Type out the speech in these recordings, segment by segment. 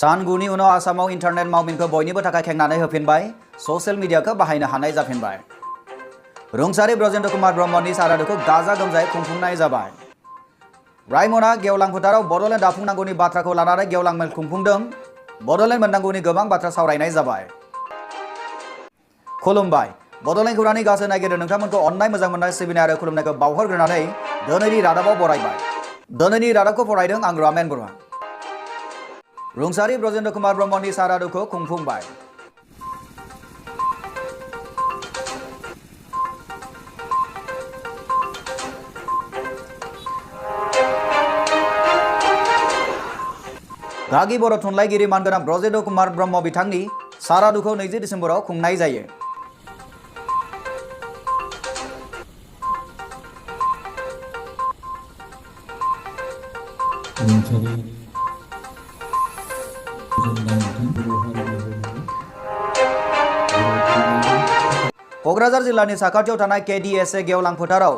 सानगुनि उनाव आसामाव इन्टारनेट मावमिनखौ बयनिबो थाखाय खेंनानै होफिनबाय ससियेल मिडियाखौ बाहायनो हानाय जाफिनबाय रुंसारि ब्रजेन्द्र कुमार ब्रह्मनि सारादुखौ गाजा गोमजायै खुंफुंनाय जाबाय रायमना गेवलां फोथाराव बड'लेण्ड दाफुंनांगौनि बाथ्राखौ लानानै गेवलां मेल खुंफुंदों बड'लेण्ड मोननांगौनि गोबां बाथ्रा सावरायनाय जाबाय खुलुमबाय बड'लेण्ड खौरांनि गासै नायगिरि नोंथांमोनखौ अननाय मोजां मोननाय सिबिनाय आरो खुलुमनायखौ बावहरग्रोनानै दिनैनि रादाबाव बरायबाय दिनैनि रादाबखौ फरायदों आं रामेन बरुवा रुंसारि ब्रजेन्द्र कुमार ब्रह्मनि सारादुखौ खुंफुंबाय गागि बर' थुनलाइगिरि मानगोनां ब्रजेन्द्र कुमार ब्रह्म बिथांनि सारादुखौ 20 डिसेम्बराव खुंनाय जायो क'क्राझार जिल्लानि साखाथियाव थानाय केडिएसए गेवलां फोथाराव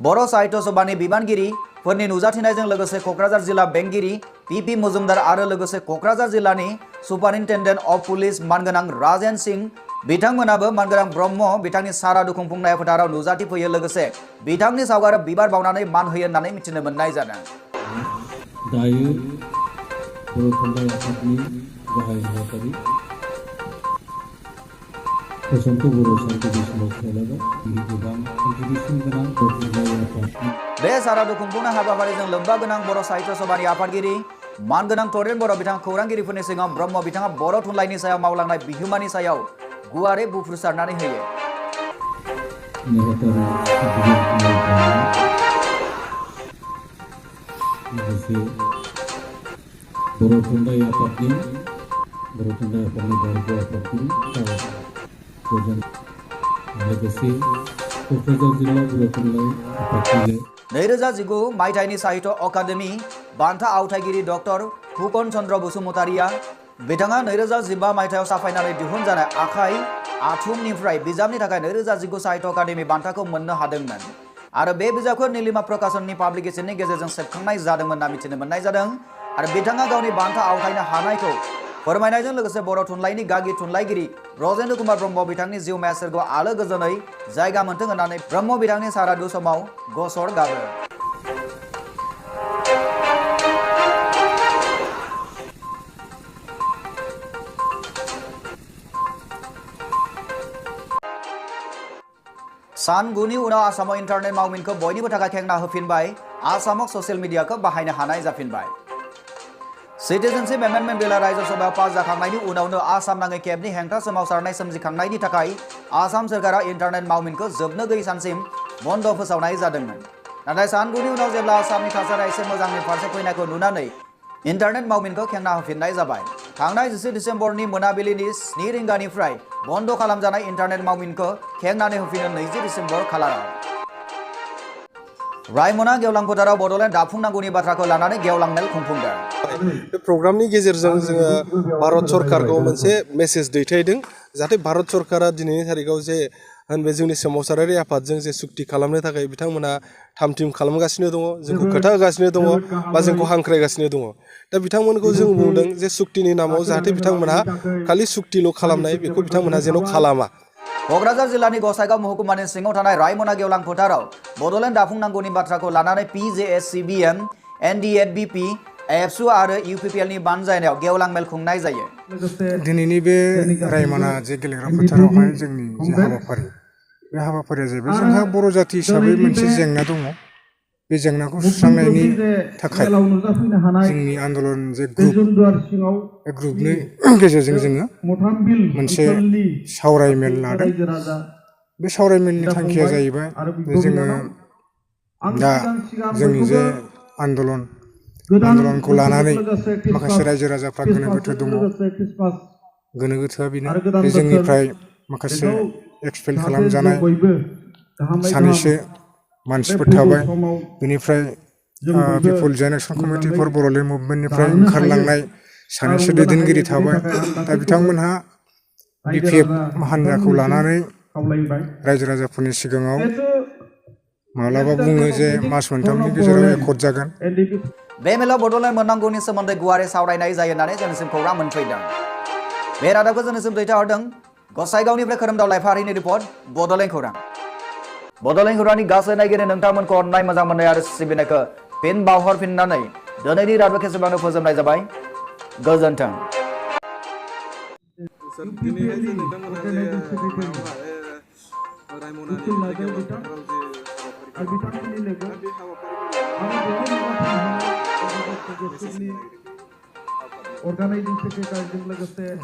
बर' साहित्य सभानि बिबानगिरिफोरनि नुजाथिनायजों लोगोसे क'क्राझार जिल्ला बेंगिरि पिपि मुजुमदार आरो लोगोसे क'क्राझार जिल्लानि सुपारिन्टेन्डेन्ट अफ पुलिस मानगोनां राजेन सिंह बिथांमोनाबो मानगोनां ब्रह्म बिथांनि सारादु खुंफुंनाय फोथाराव नुजाथिफैयो लोगोसे बिथांनि सावगारियाव बिबार बावनानै मान होयो होननानै मिथिनो मोननाय जादों दायो बर' थुनलाइ आफादनि गाहाय नेहाथारि प्रशान्त बर' साहित्य बिसम्बियाव खेलाबा बिनि गोबां कन्ट्रिबिउसन गोनां बर' थुनलाइ आफादनि बे सारादु खुंफुंनाय हाबाफारिजों लोब्बा गोनां बर' साहित्य सभानि आफादगिरि मानगोनां तरेन बर' बिथाङा खौरांगिरिफोरनि सिगाङाव ब्रह्म बिथाङा बर' थुनलाइनि सायाव मावलांनाय बिहोमानि सायाव गुवारै बुंफुरसारनानै होयो नेहाथारि लोगोसे बर' थुनलाइ आफादनि बारग' आफादगिरि लोगोसे क'क्राझार जिल्ला बर' थुनलाइ आफादनि 2019 मायथाइनि साहित्य अकादेमि बान्था आवथायगिरि डक्टर फुकन चन्द्र बसुमतारिया बिथाङा 2015 मायथाइयाव साफायनानै दिहुनजानाय आखाइ आथुमनिफ्राय बिजाबनि थाखाय 2019 साहित्य अकादेमि बान्थाखौ मोननो हादोंमोन आरो बे बिजाबखौ नीलिमा प्रकाशननि पाब्लिकेशननि गेजेरजों सेबखांनाय जादोंमोन होनना मिथिनो मोननाय जादों आरो बिथाङा गावनि बान्था आवथायनो हानायखौ फोरमायनायजों लोगोसे बर' थुनलाइनि गागि थुनलाइगिरि ब्रजेन्द्र कुमार ब्रह्म बिथांनि जिउमाया सोरगोआव आलो गोजोनै जायगा मोनथों होननानै ब्रह्म बिथांनि सारादु समाव गसर गाबो सानगुनि उनाव आसामाव इन्टारनेट मावमिनखौ बयनिबो थाखाय खेंना होफिनबाय आसामाव ससियेल मिडियाखौ बाहायनो हानाय जाफिनबाय सिटिजेनशिप एमेन्डमेन्ट बिलआ राज्य सभायाव पास जाखांनायनि उनावनो आसाम नाङै केबनि हेंथा सोमावसारनाय सोमजिखांनायनि थाखाय आसाम सोरखारा इन्टारनेट मावमिनखौ जोबनो गैयै सानसिम बन्द फोसावनाय जादोंमोन नाथाय सानगुनि उनाव जेब्ला आसामनि थासारिया एसे मोजांनि फारसे फैनायखौ नुनानै इन्टारनेट मावमिनखौ खेंना होफिननाय जाबाय थांनाय 20 डिसेम्बरनि मोनाबिलिनि 7 रिंगानिफ्राय बन्द खालामजानाय इन्टारनेट मावमिनखौ खेंनानै होफिनो 20 डिसेम्बर खालाराव रायमना गेवलां फोथाराव बड'लेण्ड दाफुंनांगौनि बाथ्राखौ लानानै गेवलां मेल खुंफुंदों बे प्रग्रामनि गेजेरजों जोङो भारत सरकारखौ मोनसे मेसेज दैथायदों जाहाथे भारत सरकारा दिनैनि थारिखआव जे होनबे जोंनि सोमावसारारि आफादजों जे सुक्ति खालामनो थाखाय बिथांमोना थामथिम खालामगासिनो दङ जोंखौ खोथा होगासिनो दङ बा जोंखौ हांख्रायगासिनो दङ दा बिथांमोनखौ जों बुंदों जे सुक्तिनि नामाव जाहाथे बिथांमोनहा खालि सुक्तिल' खालामनाय बेखौ बिथांमोनहा जेन' खालामा क'क्राझार जिल्लानि गसाइगाव महकुमानि सिङाव थानाय रायमना गेवलां फोथाराव बड'लेण्ड दाफुंनांगौनि बाथ्राखौ लानानै PJSCBM, NDFBP, एबसु आरो UPPLनि बानजायनायाव गेवलां मेल खुंनाय जायो दिनैनि बे रायमना जे गेलेग्रा फोथारावहाय जोंनि जे हाबाफारि बे हाबाफारिया जाहैबाय जोंहा बर' जाति हिसाबै मोनसे जेंना दङ बे जेंनाखौ सुस्रांनायनि थाखाय जोंनि आन्दलन जे ग्रुपनि गेजेरजों जोङो मोनसे सावरायमेल लादों बे सावरायमेलनि थांखिया जाहैबाय जोङो दा जोंनि जे आन्दलनखौ लानानै माखासे रायजो राजाफ्रा गोनो गोथो दङ गोनो गोथोआ बेनो बे जोंनिफ्राय माखासे एक्सपेल खालामजानाय सानैसो मानसिफोर थाबाय बेनिफ्राय पिपल जेनेरेशन कमिटि फर बड'लेण्ड मुभमेन्टनिफ्राय ओंखारलांनाय सानैसो दैदेनगिरि थाबाय दा बिथांमोनहा BPF हान्जाखौ लानानै रायजो राजाफोरनि सिगाङाव माब्लाबा बुङो जे मास मोनथामनि गेजेराव एकर्ड जागोन। बे मेलाव बड'लेण्ड मोननांगौनि सोमोन्दै गुवारै सावरायनाय जायो होननानै जोंनिसिम खौरां मोनफैदों। बे रादाबखौ जोंनिसिम दैथायहरदों गसाइगावनिफ्राय खोरोमदाव लाइफारिनि रिपर्ट बड'लेण्ड खौरां। बड'लेण्ड खौरांनि गासै नायगिरि नोंथांमोनखौ अननाय मोजां मोननाय आरो सिबिनायखौ फिन बावहरफिननानै दिनैनि रादाबखौ एसेबांनो फोजोबनाय जाबाय। गोजोन्थों।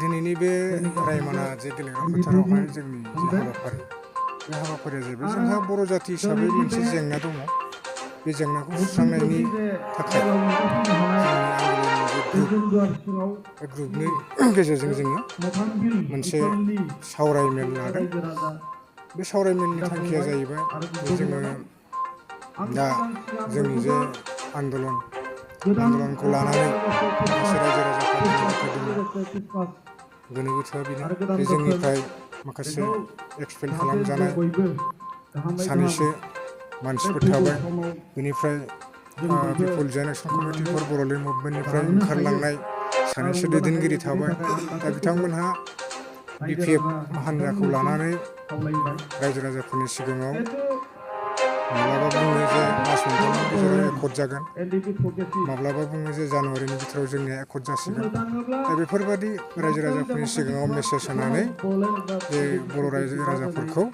दिनैनि बे रायमना जे गेलेग्रा फोथारावहाय जोंनि जे हाबाफारि बे हाबाफारिया जाहैबाय जोंहा बर' जाथि हिसाबै मोनसे जेंना दङ। बे जेंनाखौ सुस्रांनायनि थाखाय जोंनि आन्दलननि जे ग्रुप बे ग्रुपनि गेजेरजों जोङो मोनसे सावरायमेल लादों। बे सावरायमेलनि थांखिया जाहैबाय जोङो दा जोंनि जे आन्दलनखौ लानानै माखासे रायजो राजाफ्रा गोनो गोथोआ बेनो जे जोंनिफ्राय माखासे एक्सपेल खालामजानाय सानैसो मानसिफोर थाबाय। बेनिफ्राय पिपल जेनेरेशन कमिटि फर बड'लेण्ड मुभमेन्टनिफ्राय ओंखारलांनाय सानैसो दैदेनगिरि थाबाय। दा बिथांमोनहा BPF हान्जाखौ लानानै रायजो राजाफोरनि सिगाङाव माब्लाबा बुङो जे मास मोनथामनि गेजेराव एकर्ड जागोन, माब्लाबा बुङो जे जानुवारिनि बिथोराव जोंनिया एकर्ड जासिगोन। दा बेफोरबादि रायजो राजाफोरनि सिगाङाव मेसेज होनानै जे बर' रायजो राजाफोरखौ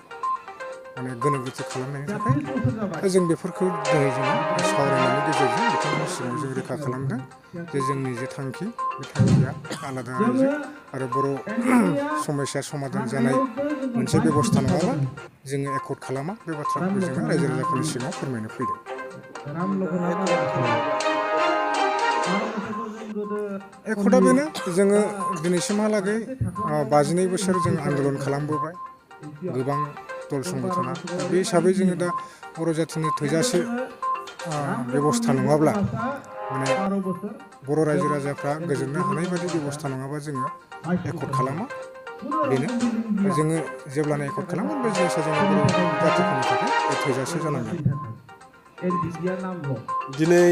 माने गोनो गोथो खालामनायनि थाखाय दा जों बेफोरखौ दिनै जोङो सावरायनायनि गेजेरजों बिथांमोननि सिगाङाव जों रोखा खालामदों जे जोंनि जे थांखि बे थांखिया आलादा रायजो आरो बर' समस्या समाधान जानाय मोनसे बेबस्था नङाबा जोङो एकर्ड खालामा। बे बाथ्राखौ जोङो रायजो राजाफोरनि सिगाङाव फोरमायनो फैदों। एकर्डआ बेनो जोङो दिनैसिमहालागै 52 बोसोर जों आन्दलन खालामबोबाय गोबां दल संगठना। बे हिसाबै जोङो दा बर' जाथिनि थोजासे बेबस्था नङाब्ला माने बर' रायजो राजाफ्रा गोजोननो हानाय बादि बेबस्था नङाबा जोङो एकर्ड खालामा। बेनो जोङो जेब्लानो एकर्ड खालामगोन बे जिनिसा जोंनि बर' जाथिफोरनि थाखाय थोजासे जानांगोन। दिनै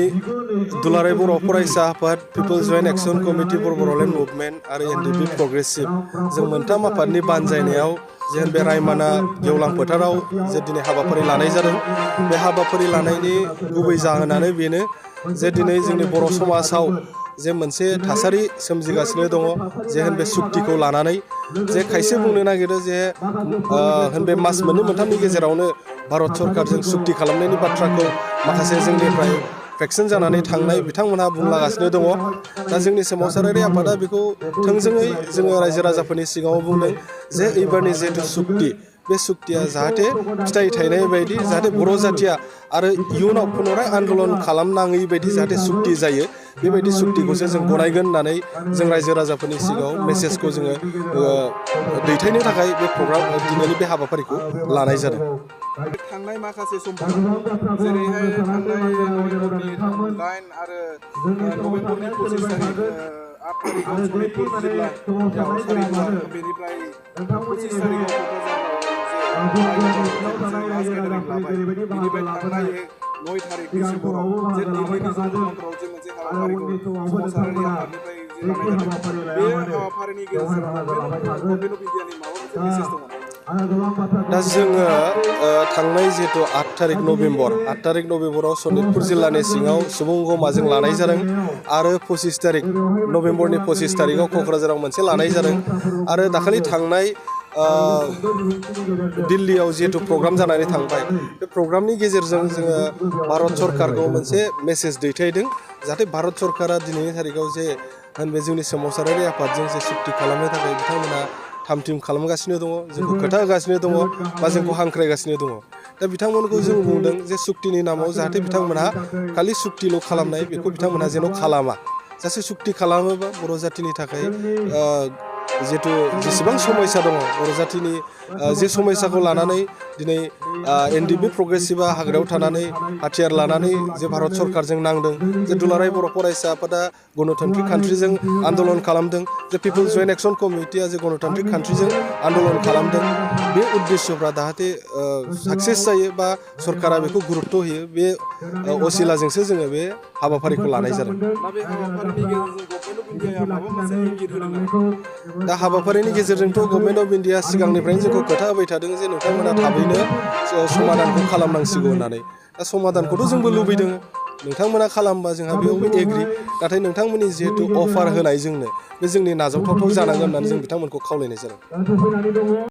दुलाराय बर' फरायसा आफाद, people's joint action committee for Bodoland movement आरो NDP प्रग्रेसिभ जों मोनथाम आफादनि बानजायनायाव जेन बे रायमना गेवलां फोथाराव जे दिनै हाबाफारि लानाय जादों। बे हाबाफारि लानायनि गुबै जाहोनानो बेनो जे दिनै जोंनि बर' समाजाव जे मोनसे थासारि सोमजिगासिनो दङ जे बे सुक्तिखौ लानानै जे खायसे बुंनो नागिरो जे बे मास मोननै मोनथामनि गेजेरावनो भारत सरकारजों सुक्ति खालामनायनि बाथ्राखौ माखासे जोंनिफ्राय फ्रेक्सन जानानै थांनाय बिथांमोनहा बुंलागासिनो दङ। दा जोंनि सोमावसारारि आफादा बेखौ थोंजोङै जोङो रायजो राजाफोरनि सिगाङाव बुंदों जे एबारनि जिहेतु सुक्ति बे सुक्तिया जाहाथे फिथाइ थायनाय बायदि जाहाथे बर' जाथिया आरो इयुनाव पुनराय आन्दलन खालामनाङै बायदि जाहाथे सुक्ति जायो बेबायदि सुक्तिखौसो जों गनायगोन होननानै जों रायजो राजाफोरनि सिगाङाव मेसेजखौ जोङो दैथायनो थाखाय बे प्रग्राम दिनैनि बे हाबाफारिखौ लानाय जादों। थांनाय माखासे समफोराव जेरैहाय थांनाय नभेम्बरनि 9 आरो नभेम्बरनि 25 तारिख 8 तारिखआव सनितपुर जिल्लायाव सारिदुवार, बेनिफ्राय 25 तारिखआव क'क्राझाराव जे मास गेदारिं लाबाय, बेनिफ्राय थांनाय 9 तारिख डिसेम्बराव जे दिल्लीनि जन्त्रमन्त्रआव जे मोनसे हाबाफारिखौ समाजारि आफादनिफ्राय जे लानाय जादों, बे हाबाफारिनि गेजेरजों गभर्नमेन्ट अफ इन्डियानि माबा मोनसे मेसेज दङ। दा जोङो थांनाय जिहेतु 8 तारिख नभेम्बराव सनितपुर जिल्लानि सिङाव सुबुं गमाजों लानाय जादों आरो 25 तारिख नभेम्बरनि 25 तारिखआव क'क्राझाराव मोनसे लानाय जादों आरो दाखालि थांनाय दिल्लीयाव जिहेतु प्रग्राम जानानै थांबाय बे प्रग्रामनि गेजेरजों जोङो भारत सरकारखौ मोनसे मेसेज दैथायदों जाहाथे भारत सरकारा दिनैनि तारिखआव जे बे जोंनि सोमावसारारि आफादजों जे सुक्ति खालामनो थाखाय बिथांमोना थामथिम खालामगासिनो दङ, जोंखौ खोथा होगासिनो दङ बा जोंखौ हांख्रायगासिनो दङ। दा बिथांमोनखौ जों बुंदों जे सुक्तिनि नामाव जाहाथे बिथांमोनहा खालि सुक्तिल' खालामनाय बेखौ बिथांमोनहा जेन' खालामा। जासे सुक्ति खालामोबा बर' जातिनि थाखाय जिहेतु जेसेबां समयसा दङ बर' जातिनि जे समयसाखौ लानानै दिनै एनडिपि प्रग्रेसिभआ हाग्रायाव थानानै हाथियार लानानै जे भारत सरकारजों नांदों जे दुलाराय बर' फरायसा आफादा गणतान्त्रिक कान्ट्रिजों आन्दलन खालामदों जे पिपल्स जयेन्ट एक्सन कमिटिया जे गणतान्त्रिक कान्ट्रिजों आन्दलन खालामदों बे उद्देश्यफ्रा जाहाथे साक्सेस जायो बा सरकारा बेखौ गुरुत्त होयो बे असिलाजोंसो जोङो बे हाबाफारिखौ लानाय जादों। दा हाबाफारिनि गेजेरजोंथ' गभर्नमेन्ट अफ इन्डिया सिगांनिफ्रायनो जोंखौ खोथा होबाय थादों जे नोंथांमोना थाबैनो समाधानखौ खालामनांसिगौ होननानै। दा समाधानखौथ' जोंबो लुबैदों नोंथांमोना खालामबा जोंहा बेयावबो एग्रि नाथाय नोंथांमोननि जिहेतु अफार होनाय जोंनो बे जोंनि नाजावथावथाव जानांगोन होननानै जों बिथांमोनखौ खावलायनाय जादों।